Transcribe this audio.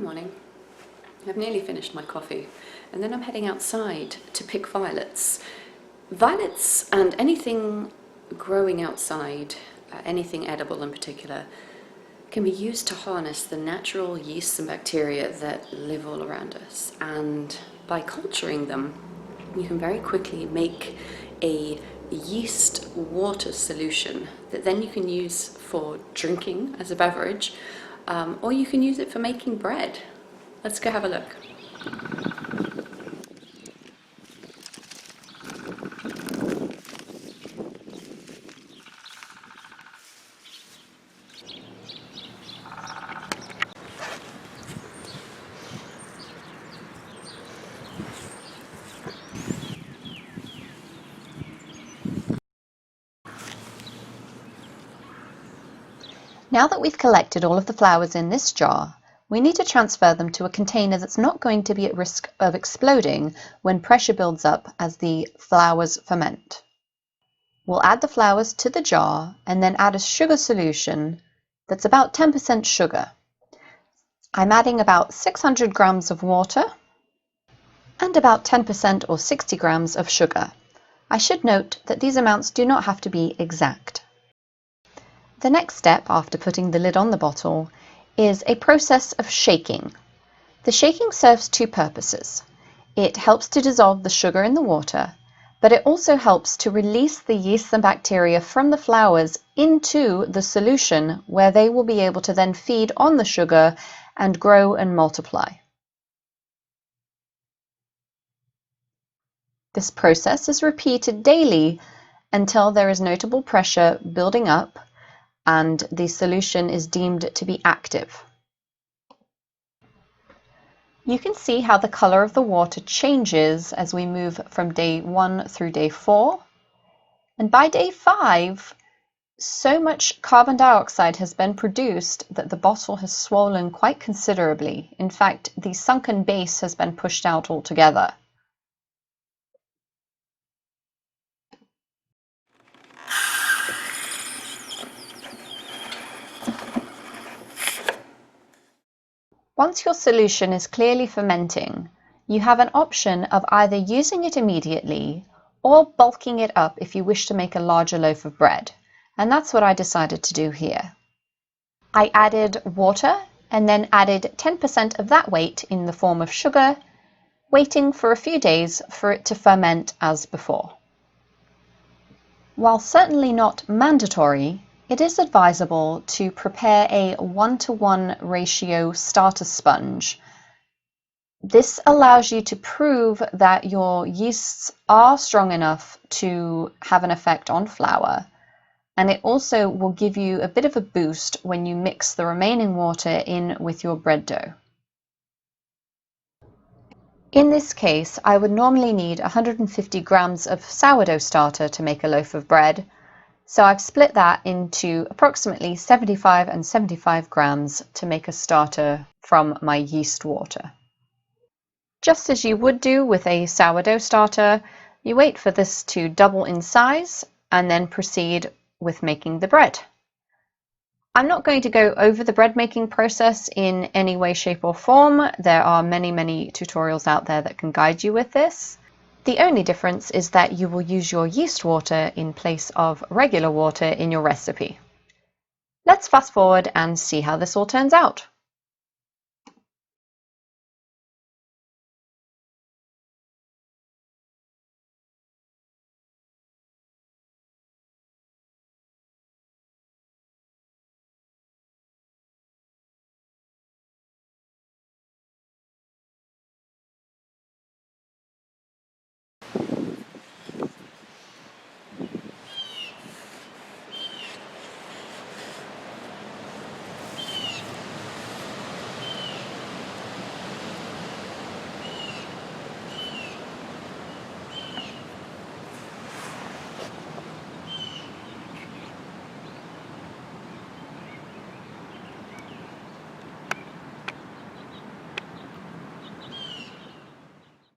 morning. I've nearly finished my coffee and then I'm heading outside to pick violets. Violets and anything growing outside, anything edible in particular, can be used to harness the natural yeasts and bacteria that live all around us. And by culturing them, you can very quickly make a yeast water solution that then you can use for drinking as a beverage, or you can use it for making bread. Let's go have a look. Now that we've collected all of the flowers in this jar, we need to transfer them to a container that's not going to be at risk of exploding when pressure builds up as the flowers ferment. We'll add the flowers to the jar and then add a sugar solution that's about 10% sugar. I'm adding about 600 grams of water and about 10% or 60 grams of sugar. I should note that these amounts do not have to be exact. The next step after putting the lid on the bottle is a process of shaking. The shaking serves two purposes. It helps to dissolve the sugar in the water, but it also helps to release the yeast and bacteria from the flowers into the solution where they will be able to then feed on the sugar and grow and multiply. This process is repeated daily until there is notable pressure building up and the solution is deemed to be active. You can see how the color of the water changes as we move from day 1 through day 4. And by day 5, so much carbon dioxide has been produced that the bottle has swollen quite considerably. In fact, the sunken base has been pushed out altogether. Once your solution is clearly fermenting, you have an option of either using it immediately or bulking it up if you wish to make a larger loaf of bread. And that's what I decided to do here. I added water and then added 10% of that weight in the form of sugar, waiting for a few days for it to ferment as before. While certainly not mandatory, it is advisable to prepare a 1-to-1 ratio starter sponge. This allows you to prove that your yeasts are strong enough to have an effect on flour, and it also will give you a bit of a boost when you mix the remaining water in with your bread dough. In this case, I would normally need 150 grams of sourdough starter to make a loaf of bread. So I've split that into approximately 75 and 75 grams to make a starter from my yeast water. Just as you would do with a sourdough starter, you wait for this to double in size and then proceed with making the bread. I'm not going to go over the bread making process in any way, shape or form. There are many tutorials out there that can guide you with this. The only difference is that you will use your yeast water in place of regular water in your recipe. Let's fast forward and see how this all turns out.